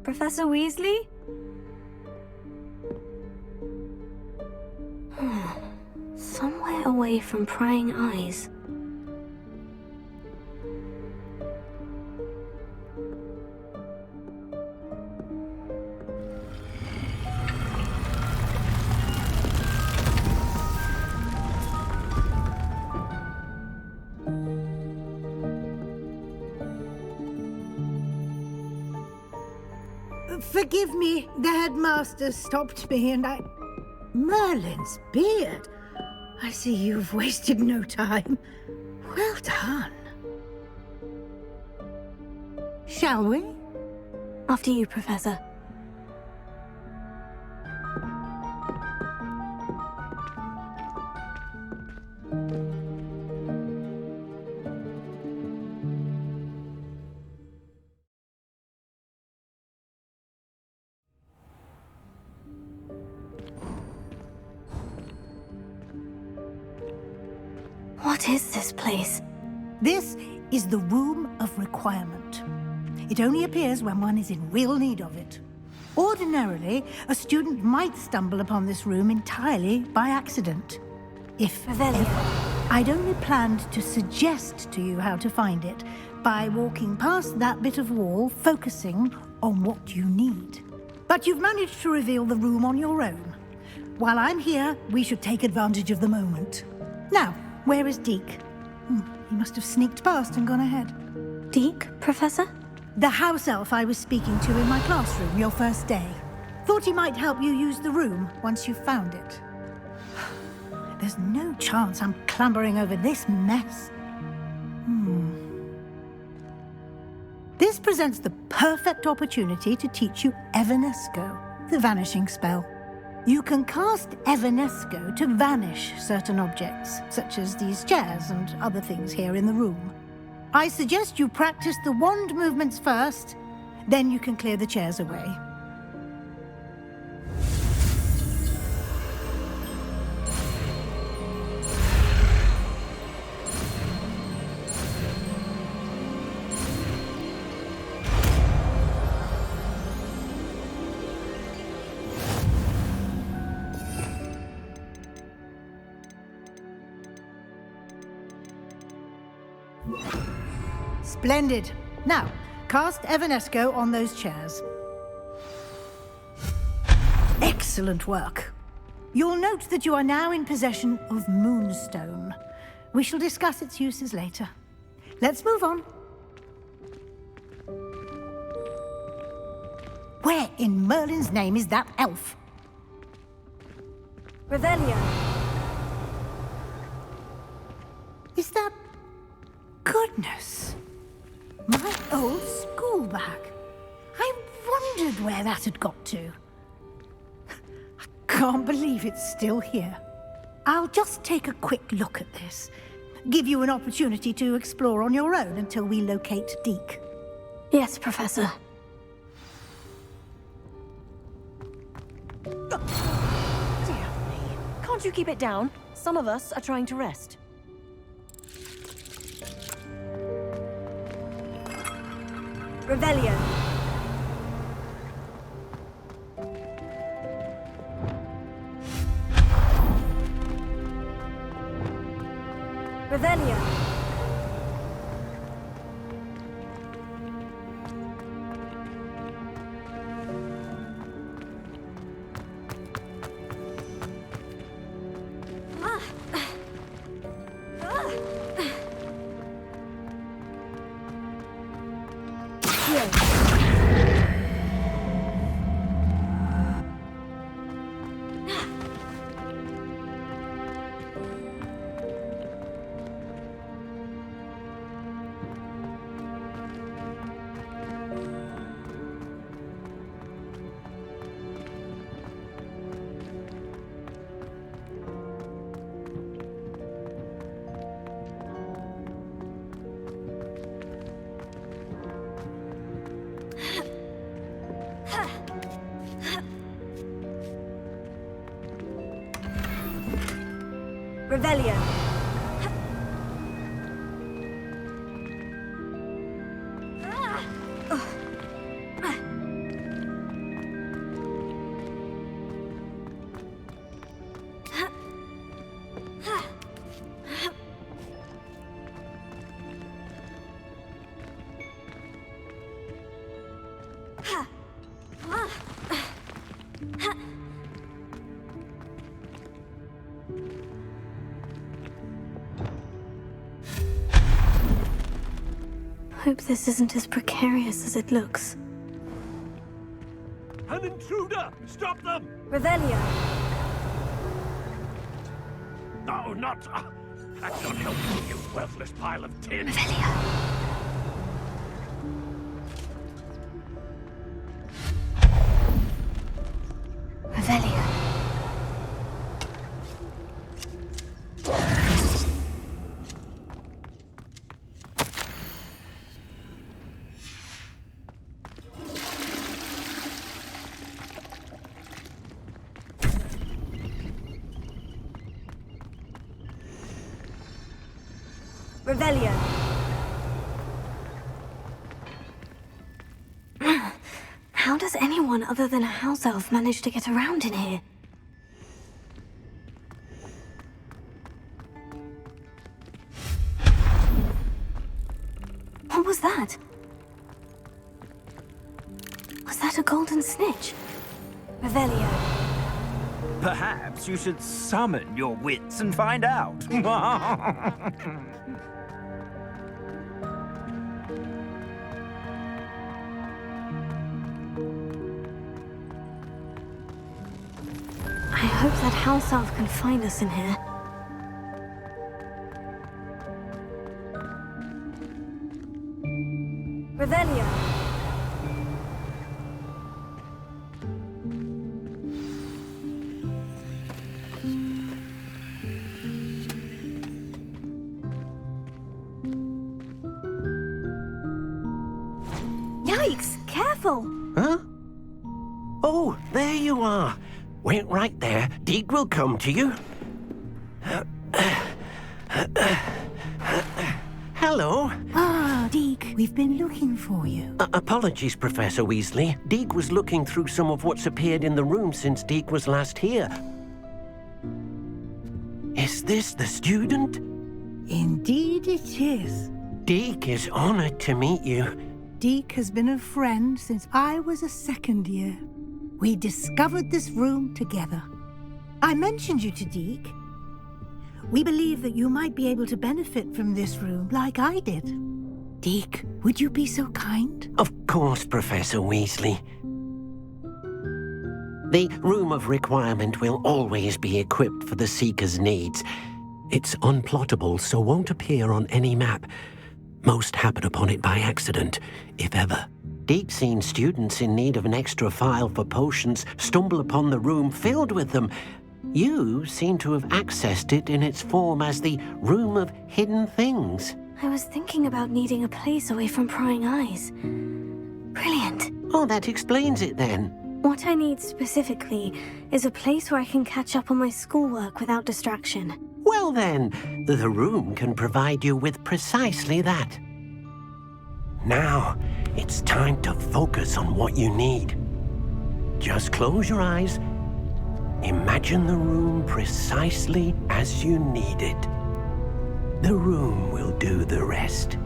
Professor Weasley? Somewhere away from prying eyes. Forgive me, the headmaster stopped me and I... Merlin's beard. I see you've wasted no time. Well done. Shall we? After you, Professor. What is this place? This is the Room of Requirement. It only appears when one is in real need of it. Ordinarily, a student might stumble upon this room entirely by accident. If ever, I'd only planned to suggest to you how to find it by walking past that bit of wall, focusing on what you need. But you've managed to reveal the room on your own. While I'm here, we should take advantage of the moment. Now, where is Deke? He must have sneaked past and gone ahead. Deke, Professor? The house elf I was speaking to in my classroom your first day. Thought he might help you use the room once you found it. There's no chance I'm clambering over this mess. This presents the perfect opportunity to teach you Evanesco, the vanishing spell. You can cast Evanesco to vanish certain objects, such as these chairs and other things here in the room. I suggest you practice the wand movements first, then you can clear the chairs away. Splendid. Now, cast Evanesco on those chairs. Excellent work. You'll note that you are now in possession of Moonstone. We shall discuss its uses later. Let's move on. Where in Merlin's name is that elf? Revelio. Is that... Goodness! My old school bag. I wondered where that had got to. I can't believe it's still here. I'll just take a quick look at this. Give you an opportunity to explore on your own until we locate Deke. Yes, Professor. Dear me. Can't you keep it down? Some of us are trying to rest. Revelio. Revelio. Revelio. Hope this isn't as precarious as it looks. An intruder! Stop them! Revelio. No, not... that's not helpful, you worthless pile of tin. Revelio. Revelio. Revelio. How does anyone other than a house elf manage to get around in here? What was that? Was that a golden snitch? Revelio. Perhaps you should summon your wits and find out. I hope that house elf can find us in here. Revelio. Yikes! Careful! Huh? Oh, there you are. Wait right there. Deek will come to you. Hello. Ah, Deke, we've been looking for you. Apologies, Professor Weasley. Deek was looking through some of what's appeared in the room since Deek was last here. Is this the student? Indeed it is. Deek is honored to meet you. Deke has been a friend since I was a second year. We discovered this room together. I mentioned you to Deke. We believe that you might be able to benefit from this room like I did. Deke, would you be so kind? Of course, Professor Weasley. The Room of Requirement will always be equipped for the Seeker's needs. It's unplottable, so won't appear on any map. Most happen upon it by accident, if ever. Deke's seen students in need of an extra file for potions stumble upon the room filled with them. You seem to have accessed it in its form as the Room of Hidden Things. I was thinking about needing a place away from prying eyes. Brilliant. Oh, that explains it then. What I need specifically is a place where I can catch up on my schoolwork without distraction. Well then, the room can provide you with precisely that. Now, it's time to focus on what you need. Just close your eyes. Imagine the room precisely as you need it. The room will do the rest.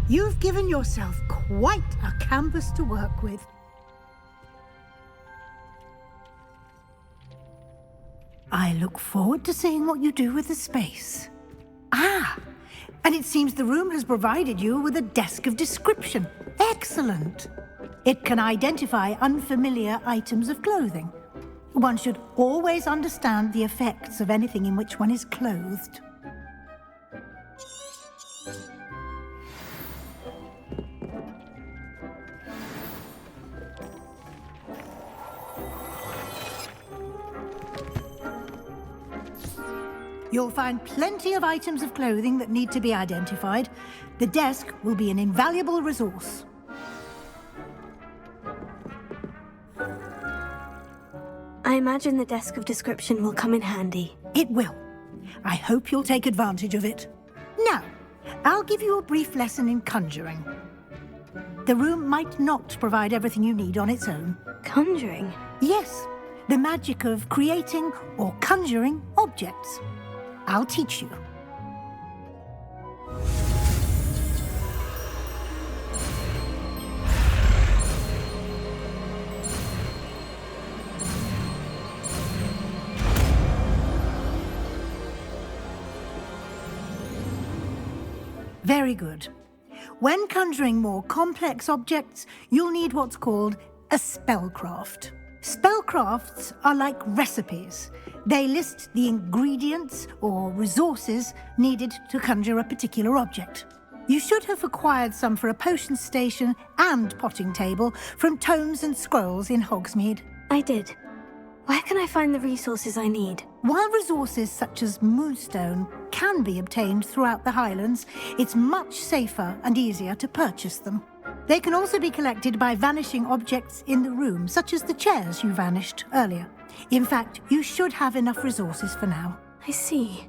You've given yourself quite a canvas to work with. I look forward to seeing what you do with the space. Ah, and it seems the room has provided you with a desk of description. Excellent. It can identify unfamiliar items of clothing. One should always understand the effects of anything in which one is clothed. You'll find plenty of items of clothing that need to be identified. The desk will be an invaluable resource. I imagine the desk of description will come in handy. It will. I hope you'll take advantage of it. Now, I'll give you a brief lesson in conjuring. The room might not provide everything you need on its own. Conjuring? Yes, the magic of creating or conjuring objects. I'll teach you. Very good. When conjuring more complex objects, you'll need what's called a spellcraft. Spellcrafts are like recipes. They list the ingredients or resources needed to conjure a particular object. You should have acquired some for a potion station and potting table from tomes and scrolls in Hogsmeade. I did. Where can I find the resources I need? While resources such as moonstone can be obtained throughout the Highlands, it's much safer and easier to purchase them. They can also be collected by vanishing objects in the room, such as the chairs you vanished earlier. In fact, you should have enough resources for now. I see.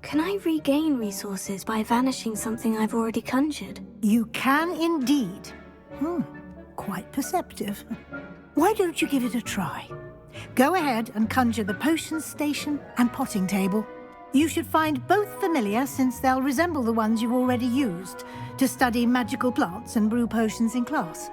Can I regain resources by vanishing something I've already conjured? You can indeed. Quite perceptive. Why don't you give it a try? Go ahead and conjure the potion station and potting table. You should find both familiar, since they'll resemble the ones you've already used to study magical plants and brew potions in class.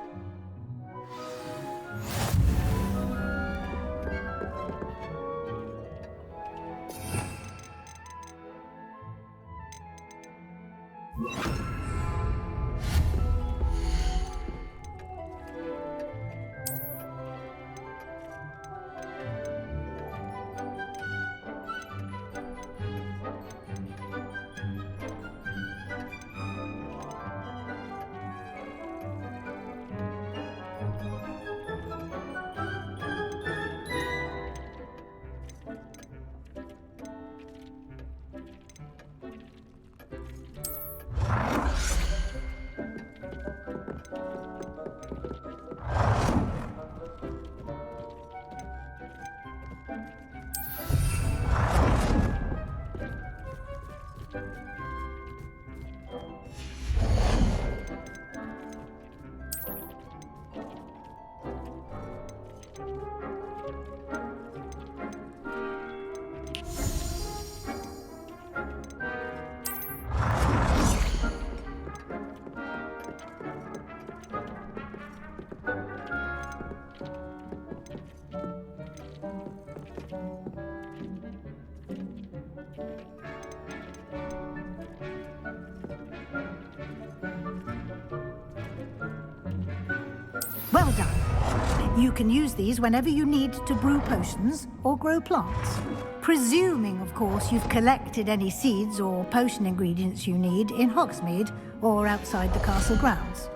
Well done. You can use these whenever you need to brew potions or grow plants. Presuming, of course, you've collected any seeds or potion ingredients you need in Hogsmeade or outside the castle grounds.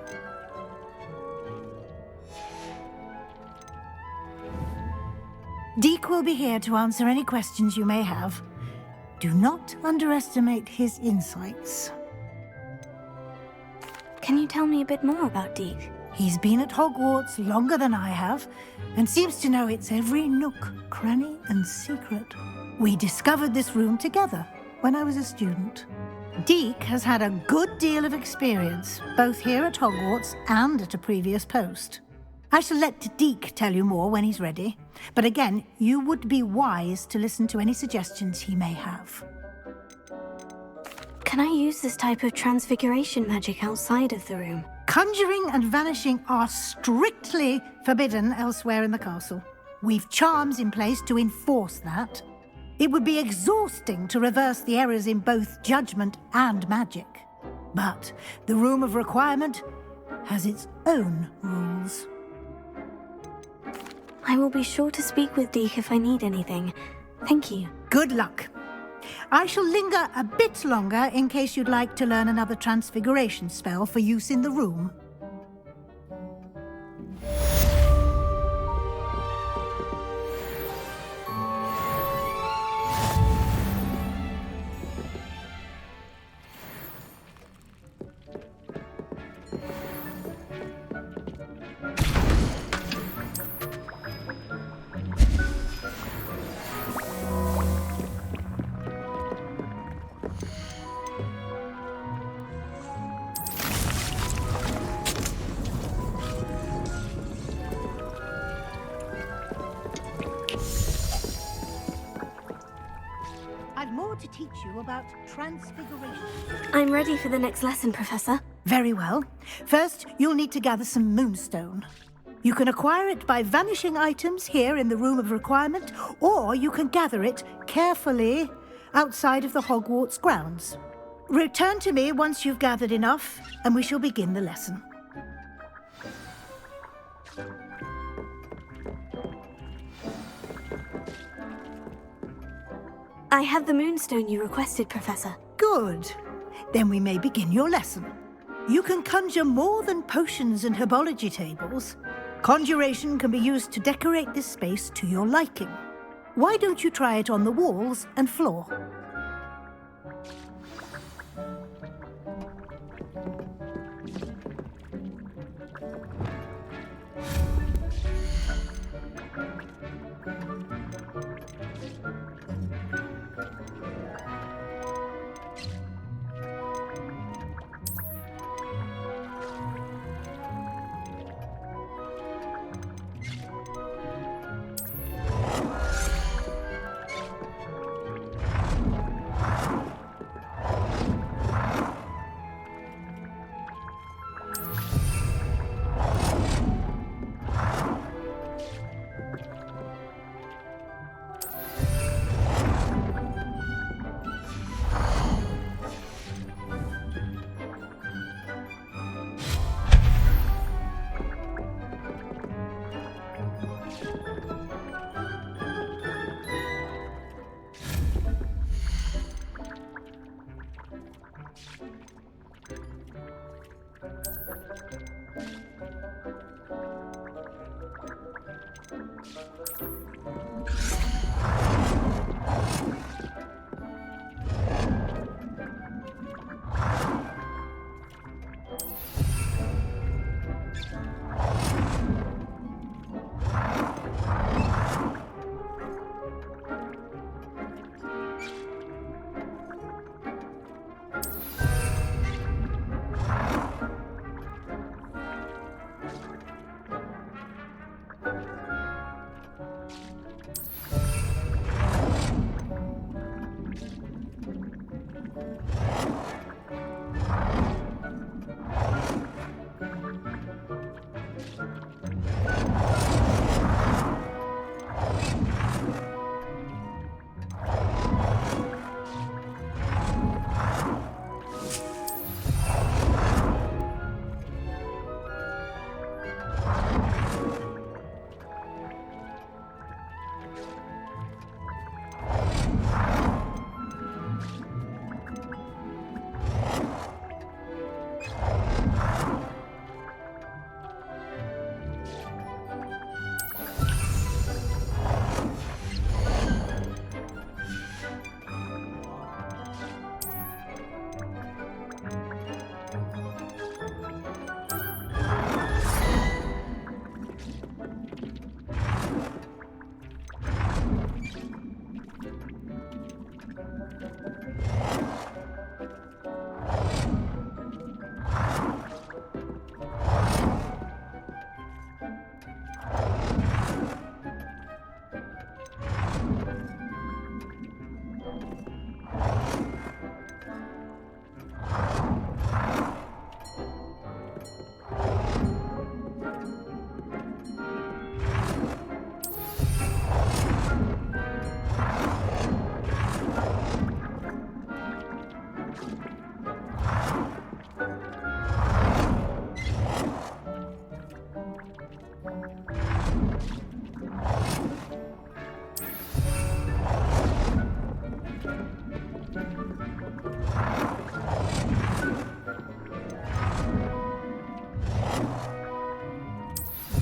Deek will be here to answer any questions you may have. Do not underestimate his insights. Can you tell me a bit more about Deek? He's been at Hogwarts longer than I have, and seems to know its every nook, cranny, and secret. We discovered this room together when I was a student. Deek has had a good deal of experience, both here at Hogwarts and at a previous post. I shall let Deek tell you more when he's ready, but again, you would be wise to listen to any suggestions he may have. Can I use this type of transfiguration magic outside of the room? Conjuring and vanishing are strictly forbidden elsewhere in the castle. We've charms in place to enforce that. It would be exhausting to reverse the errors in both judgment and magic. But the Room of Requirement has its own rules. I will be sure to speak with Deek if I need anything. Thank you. Good luck. I shall linger a bit longer in case you'd like to learn another transfiguration spell for use in the room. more to teach you about transfiguration. I'm ready for the next lesson, Professor. Very well. First, you'll need to gather some moonstone. You can acquire it by vanishing items here in the Room of Requirement, or you can gather it carefully outside of the Hogwarts grounds. Return to me once you've gathered enough, and we shall begin the lesson. I have the moonstone you requested, Professor. Good. Then we may begin your lesson. You can conjure more than potions and herbology tables. Conjuration can be used to decorate this space to your liking. Why don't you try it on the walls and floor?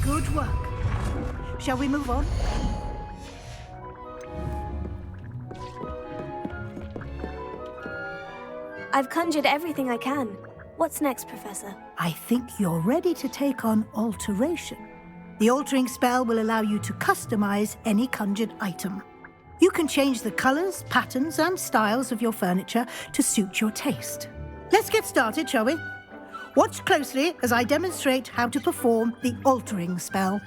Good work. Shall we move on? I've conjured everything I can. What's next, Professor? I think you're ready to take on alteration. The altering spell will allow you to customize any conjured item. You can change the colors, patterns, and styles of your furniture to suit your taste. Let's get started, shall we? Watch closely as I demonstrate how to perform the altering spell.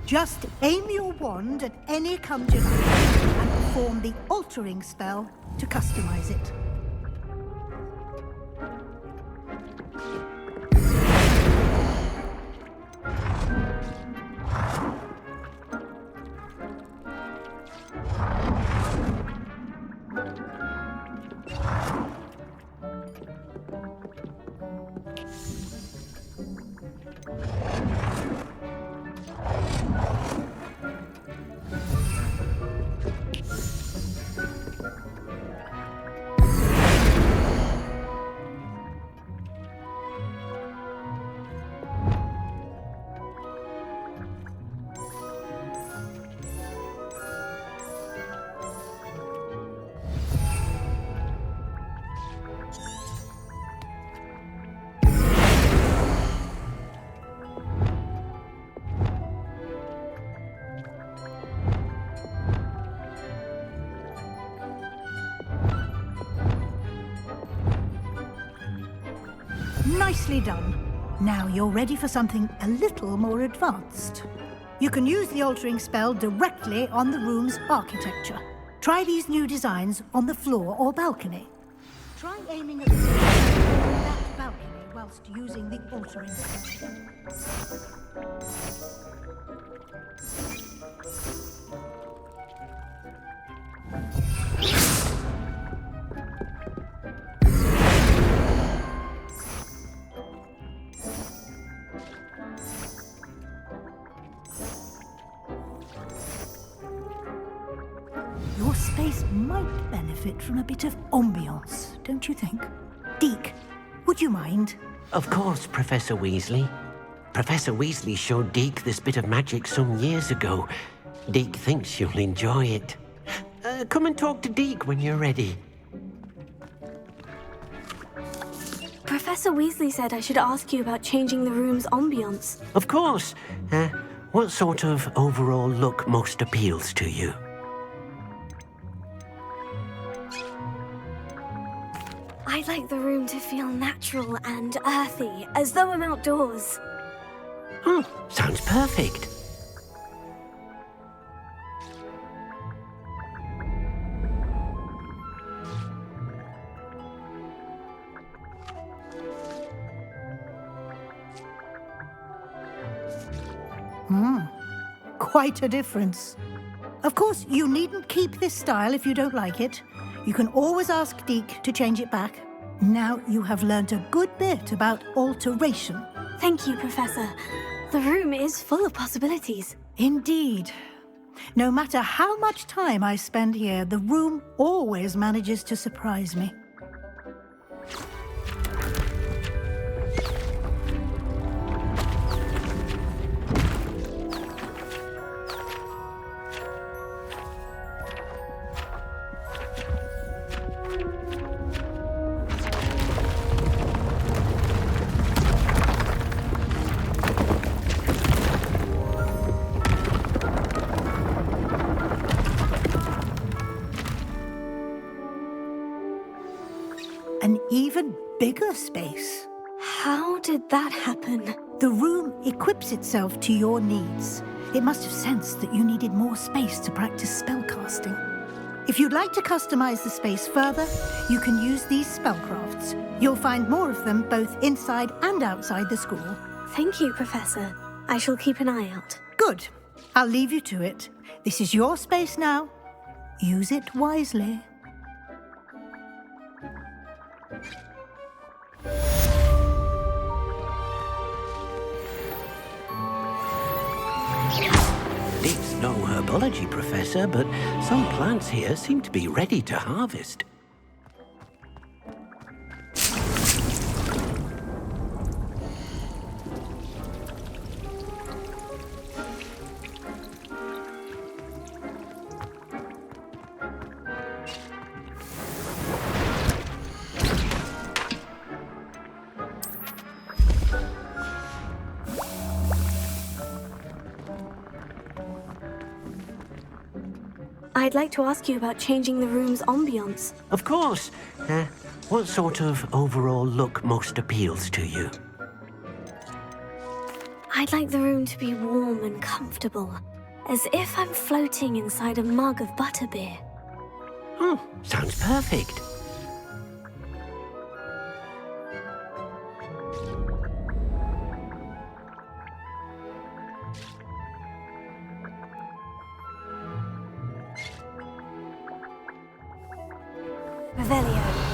Just aim your wand at any conjured item and perform the altering spell to customize it. Nicely done. Now you're ready for something a little more advanced. You can use the altering spell directly on the room's architecture. Try these new designs on the floor or balcony. Try aiming at that balcony whilst using the altering spell. Your space might benefit from a bit of ambiance, don't you think? Deke, would you mind? Of course, Professor Weasley. Professor Weasley showed Deke this bit of magic some years ago. Deke thinks you'll enjoy it. Come and talk to Deke when you're ready. Professor Weasley said I should ask you about changing the room's ambience. Of course. What sort of overall look most appeals to you? I'd like the room to feel natural and earthy, as though I'm outdoors. Oh, sounds perfect. Quite a difference. Of course, you needn't keep this style if you don't like it. You can always ask Deke to change it back. Now you have learnt a good bit about alteration. Thank you, Professor. The room is full of possibilities. Indeed. No matter how much time I spend here, the room always manages to surprise me. An even bigger space. How did that happen? The room equips itself to your needs. It must have sensed that you needed more space to practice spellcasting. If you'd like to customize the space further, you can use these spellcrafts. You'll find more of them both inside and outside the school. Thank you, Professor. I shall keep an eye out. Good. I'll leave you to it. This is your space now. Use it wisely. Deke's no herbology professor, but some plants here seem to be ready to harvest. I'd like to ask you about changing the room's ambience. Of course. What sort of overall look most appeals to you? I'd like the room to be warm and comfortable, as if I'm floating inside a mug of butterbeer. Sounds perfect. Revelio.